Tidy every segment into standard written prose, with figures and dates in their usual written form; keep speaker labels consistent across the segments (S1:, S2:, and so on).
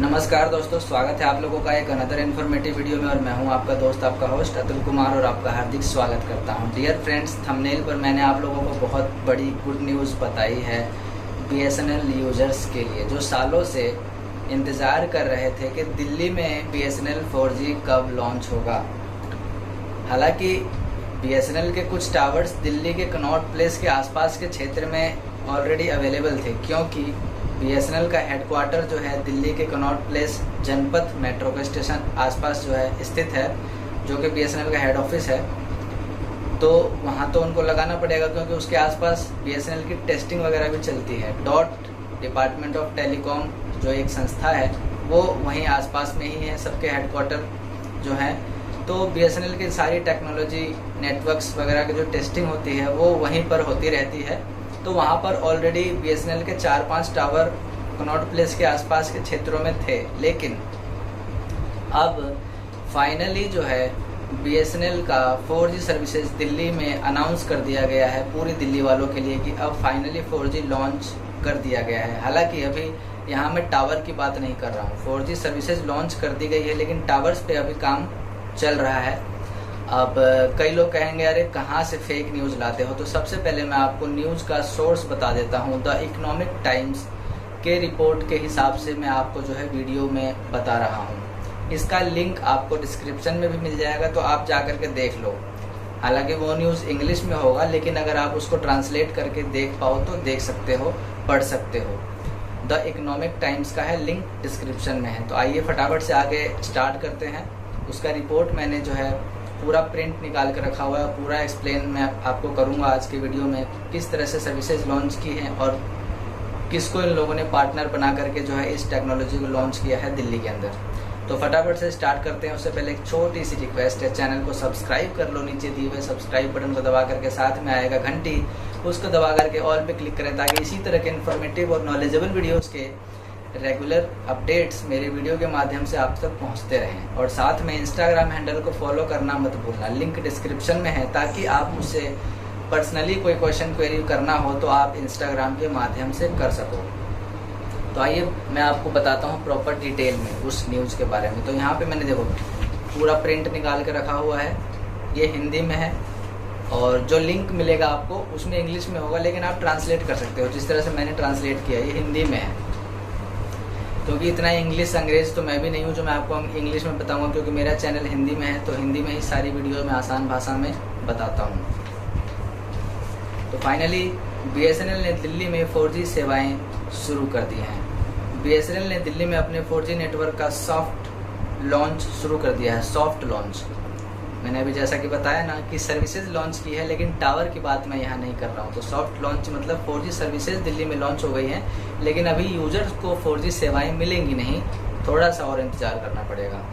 S1: नमस्कार दोस्तों, स्वागत है आप लोगों का एक अनदर इन्फॉर्मेटिव वीडियो में। और मैं हूं आपका दोस्त, आपका होस्ट अतुल कुमार, और आपका हार्दिक स्वागत करता हूं। डियर फ्रेंड्स, थंबनेल पर मैंने आप लोगों को बहुत बड़ी गुड न्यूज़ बताई है BSNL यूजर्स के लिए, जो सालों से इंतज़ार कर रहे थे कि दिल्ली में BSNL 4G कब लॉन्च होगा। हालांकि BSNL के कुछ टावर्स दिल्ली के कनॉट प्लेस के आसपास के क्षेत्र में ऑलरेडी अवेलेबल थे, क्योंकि BSNL का हेडक्वार्टर जो है दिल्ली के कनॉट प्लेस जनपथ मेट्रो के स्टेशन आसपास जो है स्थित है, जो कि BSNL का हेड ऑफिस है। तो वहाँ तो उनको लगाना पड़ेगा, क्योंकि उसके आसपास BSNL की टेस्टिंग वगैरह भी चलती है। डिपार्टमेंट ऑफ टेलीकॉम जो एक संस्था है, वो वहीं आसपास में ही है, सबके हेडक्वार्टर जो है। तो BSNL की सारी टेक्नोलॉजी, नेटवर्क्स वगैरह की जो टेस्टिंग होती है वो वहीं पर होती रहती है। तो वहाँ पर ऑलरेडी BSNL के 4-5 टावर कनॉट प्लेस के आसपास के क्षेत्रों में थे, लेकिन अब फाइनली जो है BSNL का 4G सर्विसेज दिल्ली में अनाउंस कर दिया गया है पूरी दिल्ली वालों के लिए कि अब फाइनली 4G लॉन्च कर दिया गया है। हालांकि अभी यहाँ मैं टावर की बात नहीं कर रहा हूँ, 4G सर्विसेज लॉन्च कर दी गई है, लेकिन टावर्स पे अभी काम चल रहा है। अब कई लोग कहेंगे अरे कहाँ से फेक न्यूज़ लाते हो, तो सबसे पहले मैं आपको न्यूज़ का सोर्स बता देता हूँ। द इकोनॉमिक टाइम्स के रिपोर्ट के हिसाब से मैं आपको जो है वीडियो में बता रहा हूँ। इसका लिंक आपको डिस्क्रिप्शन में भी मिल जाएगा, तो आप जा करके देख लो। हालांकि वो न्यूज़ इंग्लिश में होगा, लेकिन अगर आप उसको ट्रांसलेट करके देख पाओ तो देख सकते हो, पढ़ सकते हो। द इकोनॉमिक टाइम्स का है, लिंक डिस्क्रिप्शन में है। तो आइए फटाफट से आगे स्टार्ट करते हैं। उसका रिपोर्ट मैंने जो है पूरा प्रिंट निकाल कर रखा हुआ है, पूरा एक्सप्लेन मैं आपको करूंगा आज के वीडियो में, किस तरह से सर्विसेज लॉन्च की हैं और किसको इन लोगों ने पार्टनर बना करके जो है इस टेक्नोलॉजी को लॉन्च किया है दिल्ली के अंदर। तो फटाफट से स्टार्ट करते हैं। उससे पहले एक छोटी सी रिक्वेस्ट है, चैनल को सब्सक्राइब कर लो, नीचे दिए हुए सब्सक्राइब बटन को दबा करके, साथ में आएगा घंटी, उसको दबा करके ऑल पे क्लिक करें, ताकि इसी तरह के इन्फॉर्मेटिव और नॉलेजेबल वीडियोज़ के रेगुलर अपडेट्स मेरे वीडियो के माध्यम से आप तक पहुंचते रहें। और साथ में इंस्टाग्राम हैंडल को फॉलो करना मत भूलना, लिंक डिस्क्रिप्शन में है, ताकि आप मुझसे पर्सनली कोई क्वेश्चन क्वेरी करना हो तो आप इंस्टाग्राम के माध्यम से कर सको। तो आइए मैं आपको बताता हूं प्रॉपर डिटेल में उस न्यूज़ के बारे में। तो यहाँ पे मैंने देखो पूरा प्रिंट निकाल के रखा हुआ है, ये हिंदी में है, और जो लिंक मिलेगा आपको उसमें इंग्लिश में होगा, लेकिन आप ट्रांसलेट कर सकते हो जिस तरह से मैंने ट्रांसलेट किया। ये हिंदी में है, क्योंकि इतना इंग्लिश अंग्रेज तो मैं भी नहीं हूँ जो मैं आपको इंग्लिश में बताऊंगा, क्योंकि मेरा चैनल हिंदी में है, तो हिंदी में ही सारी वीडियो में आसान भाषा में बताता हूँ। तो फाइनली BSNL ने दिल्ली में 4G सेवाएं शुरू कर दी हैं। BSNL ने दिल्ली में अपने 4G नेटवर्क का सॉफ्ट लॉन्च शुरू कर दिया है। सॉफ्ट लॉन्च, मैंने अभी जैसा कि बताया ना कि सर्विसेज लॉन्च की है, लेकिन टावर की बात मैं यहाँ नहीं कर रहा हूँ। तो सॉफ्ट लॉन्च मतलब 4G सर्विसेज दिल्ली में लॉन्च हो गई हैं, लेकिन अभी यूजर्स को 4G सेवाएं मिलेंगी नहीं, थोड़ा सा और इंतज़ार करना पड़ेगा।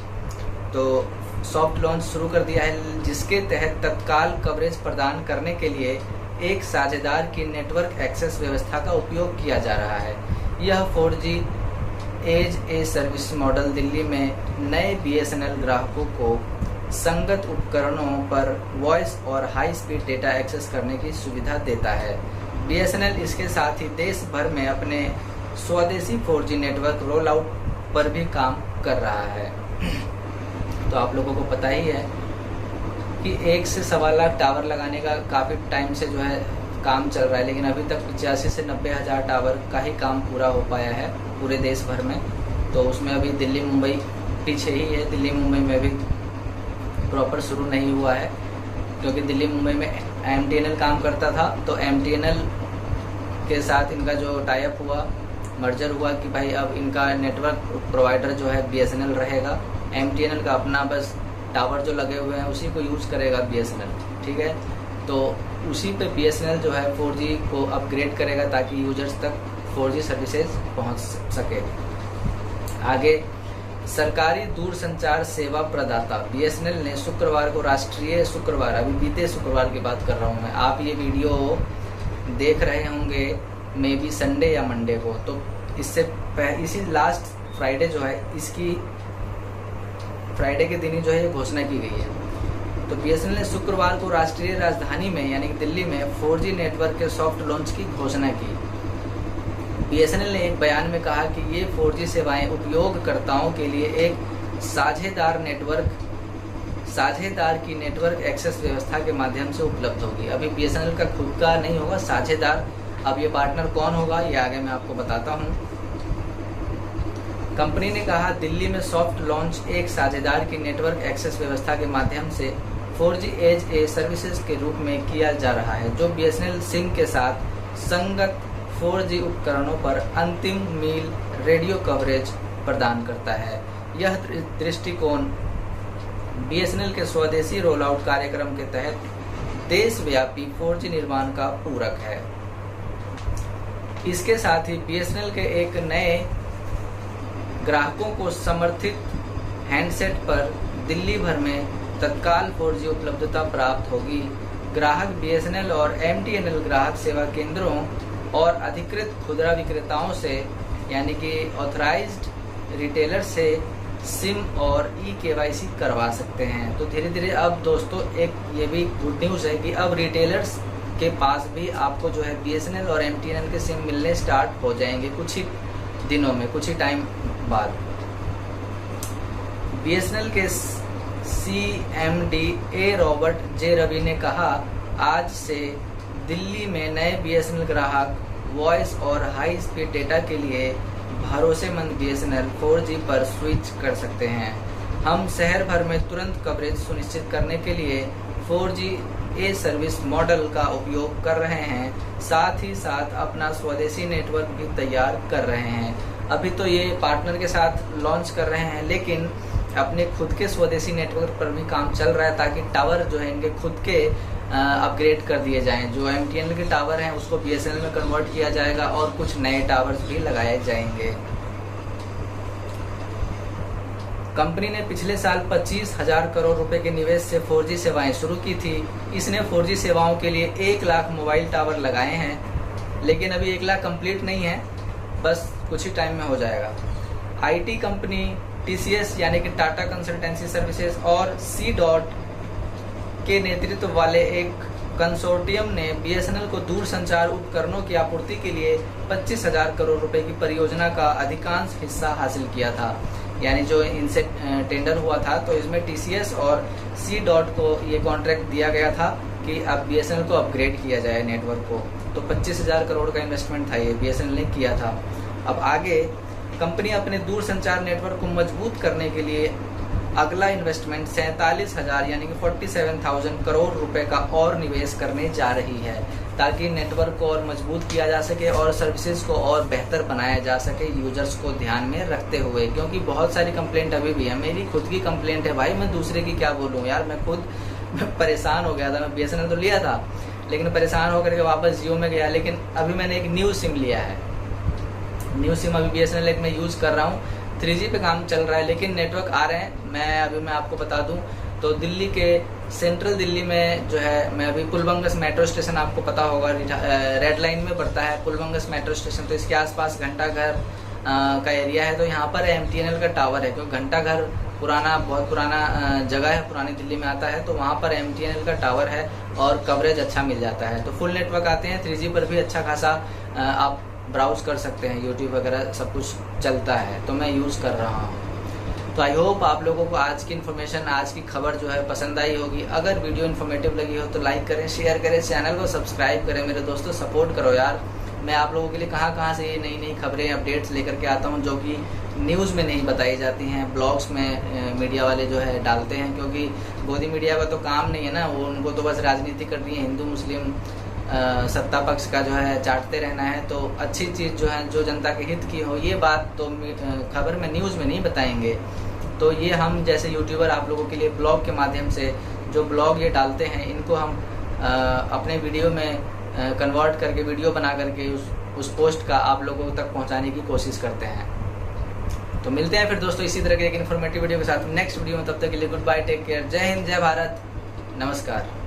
S1: तो सॉफ्ट लॉन्च शुरू कर दिया है, जिसके तहत तत्काल कवरेज प्रदान करने के लिए एक साझेदार की नेटवर्क एक्सेस व्यवस्था का उपयोग किया जा रहा है। यह 4G as a service model Delhi में नए BSNL ग्राहकों को संगत उपकरणों पर वॉइस और हाई स्पीड डेटा एक्सेस करने की सुविधा देता है। BSNL इसके साथ ही देश भर में अपने स्वदेशी 4G नेटवर्क रोल आउट पर भी काम कर रहा है। तो आप लोगों को पता ही है कि 1 से 1.25 लाख टावर लगाने का काफ़ी टाइम से जो है काम चल रहा है, लेकिन अभी तक 85 से 90 हज़ार टावर का ही काम पूरा हो पाया है पूरे देश भर में। तो उसमें अभी दिल्ली मुंबई पीछे ही है, दिल्ली मुंबई में भी प्रॉपर शुरू नहीं हुआ है, क्योंकि दिल्ली मुंबई में MTNL काम करता था। तो MTNL के साथ इनका जो टाइप हुआ, मर्जर हुआ कि भाई अब इनका नेटवर्क प्रोवाइडर जो है BSNL रहेगा, MTNL का अपना बस टावर जो लगे हुए हैं उसी को यूज़ करेगा BSNL, ठीक है। तो उसी पे BSNL जो है 4G को अपग्रेड करेगा, ताकि यूजर्स तक 4G सर्विसेज पहुंच सके। आगे, सरकारी दूरसंचार सेवा प्रदाता BSNL ने शुक्रवार को राष्ट्रीय शुक्रवार, अभी बीते शुक्रवार की बात कर रहा हूँ मैं, आप ये वीडियो देख रहे होंगे मे बी संडे या मंडे को, तो इसी लास्ट फ्राइडे जो है, इसकी फ्राइडे के दिन ही जो है ये घोषणा की गई है। तो BSNL ने शुक्रवार को राष्ट्रीय राजधानी में यानी कि दिल्ली में 4G नेटवर्क के सॉफ्ट लॉन्च की घोषणा की। BSNL ने एक बयान में कहा कि ये 4G सेवाएं उपयोगकर्ताओं के लिए एक साझेदार की नेटवर्क एक्सेस व्यवस्था के माध्यम से उपलब्ध होगी। अभी BSNL का खुद का नहीं होगा, साझेदार। अब ये पार्टनर कौन होगा ये आगे मैं आपको बताता हूँ। कंपनी ने कहा दिल्ली में सॉफ्ट लॉन्च एक साझेदार की नेटवर्क एक्सेस व्यवस्था के माध्यम से 4G एज ए सर्विसेज के रूप में किया जा रहा है, जो BSNL सिम के साथ संगत 4G उपकरणों पर अंतिम मील रेडियो कवरेज प्रदान करता है। यह दृष्टिकोण BSNL के स्वदेशी रोलआउट कार्यक्रम के तहत देशव्यापी 4G निर्माण का पूरक है। इसके साथ ही BSNL के एक नए ग्राहकों को समर्थित हैंडसेट पर दिल्ली भर में तत्काल 4G उपलब्धता प्राप्त होगी। ग्राहक BSNL और MTNL ग्राहक सेवा केंद्रों और अधिकृत खुदरा विक्रेताओं से यानी कि ऑथराइज्ड रिटेलर से सिम और eKYC करवा सकते हैं। तो धीरे धीरे अब दोस्तों एक ये भी गुड न्यूज़ है कि अब रिटेलर्स के पास भी आपको जो है BSNL और MTNL के सिम मिलने स्टार्ट हो जाएंगे कुछ ही दिनों में, कुछ ही टाइम बाद। BSNL के CMD A Robert J Ravi ने कहा आज से दिल्ली में नए BSNL ग्राहक वॉइस और हाई स्पीड डेटा के लिए भरोसेमंद BSNL 4G पर स्विच कर सकते हैं। हम शहर भर में तुरंत कवरेज सुनिश्चित करने के लिए 4G ए सर्विस मॉडल का उपयोग कर रहे हैं, साथ ही साथ अपना स्वदेशी नेटवर्क भी तैयार कर रहे हैं। अभी तो ये पार्टनर के साथ लॉन्च कर रहे हैं, लेकिन अपने खुद के स्वदेशी नेटवर्क पर भी काम चल रहा है ताकि टावर जो है इनके खुद के अपग्रेड कर दिए जाएं। जो MTNL के टावर हैं उसको BSNL में कन्वर्ट किया जाएगा और कुछ नए टावर्स भी लगाए जाएंगे। कंपनी ने पिछले साल 25,000 करोड़ रुपए के निवेश से 4G सेवाएं शुरू की थी। इसने 4G सेवाओं के लिए 1 लाख मोबाइल टावर लगाए हैं, लेकिन अभी 1 लाख कंप्लीट नहीं है, बस कुछ ही टाइम में हो जाएगा। IT कंपनी TCS यानी कि टाटा कंसल्टेंसी सर्विसेज और C.DOT के नेतृत्व वाले एक कंसोर्टियम ने BSNL को दूर संचार उपकरणों की आपूर्ति के लिए 25,000 करोड़ रुपए की परियोजना का अधिकांश हिस्सा हासिल किया था। यानी जो इनसे टेंडर हुआ था तो इसमें TCS और C.DOT को ये कॉन्ट्रैक्ट दिया गया था कि अब BSNL को अपग्रेड किया जाए नेटवर्क को। तो 25,000 करोड़ का इन्वेस्टमेंट था ये BSNL ने किया था। अब आगे कंपनी अपने दूर संचार नेटवर्क को मजबूत करने के लिए अगला इन्वेस्टमेंट 47,000 यानी कि 47,000 करोड़ रुपए का और निवेश करने जा रही है, ताकि नेटवर्क को और मजबूत किया जा सके और सर्विसेज को और बेहतर बनाया जा सके यूजर्स को ध्यान में रखते हुए। क्योंकि बहुत सारी कंप्लेंट अभी भी है, मेरी खुद की कंप्लेंट है भाई, मैं दूसरे की क्या बोलूँ यार। मैं परेशान हो गया था। मैं BSNL तो लिया था लेकिन परेशान होकर के वापस जियो में गया, लेकिन अभी मैंने एक न्यू सिम लिया है। न्यू सिम अभी BSNL एक मैं यूज़ कर रहा हूँ, 3G पे काम चल रहा है, लेकिन नेटवर्क आ रहे हैं। मैं आपको बता दूं तो दिल्ली के सेंट्रल दिल्ली में जो है, मैं अभी पुलबंगस मेट्रो स्टेशन आपको पता होगा रेड लाइन में पड़ता है पुलबंगस मेट्रो स्टेशन, तो इसके आसपास घंटाघर का एरिया है। तो यहाँ पर MTNL का टावर है, क्योंकि घंटाघर बहुत पुराना जगह है, पुरानी दिल्ली में आता है, तो वहाँ पर MTNL का टावर है और कवरेज अच्छा मिल जाता है। तो फुल नेटवर्क आते हैं, 3G पर भी अच्छा खासा आप ब्राउज कर सकते हैं, यूट्यूब वगैरह सब कुछ चलता है, तो मैं यूज़ कर रहा हूँ। तो आई होप आप लोगों को आज की इन्फॉर्मेशन, आज की खबर जो है पसंद आई होगी। अगर वीडियो इन्फॉर्मेटिव लगी हो तो लाइक करें, शेयर करें, चैनल को सब्सक्राइब करें। मेरे दोस्तों सपोर्ट करो यार। मैं आप लोगों के लिए कहाँ से ये नई नई खबरें अपडेट्स लेकर के आता हूँ, जो कि न्यूज़ में नहीं बताई जाती हैं, ब्लॉग्स में मीडिया वाले जो है डालते हैं। क्योंकि गोदी मीडिया का तो काम नहीं है ना, वो उनको तो बस राजनीति करनी है, हिंदू मुस्लिम सत्ता पक्ष का जो है चाटते रहना है। तो अच्छी चीज़ जो है, जो जनता के हित की हो, ये बात तो खबर में न्यूज़ में नहीं बताएंगे। तो ये हम जैसे यूट्यूबर आप लोगों के लिए ब्लॉग के माध्यम से जो ब्लॉग ये डालते हैं, इनको हम अपने वीडियो में कन्वर्ट करके वीडियो बना करके उस पोस्ट का आप लोगों तक पहुंचाने की कोशिश करते हैं। तो मिलते हैं फिर दोस्तों इसी तरह के एक इन्फॉर्मेटिव वीडियो के साथ नेक्स्ट वीडियो में। तब तक के लिए गुड बाय, टेक केयर, जय हिंद, जय भारत, नमस्कार।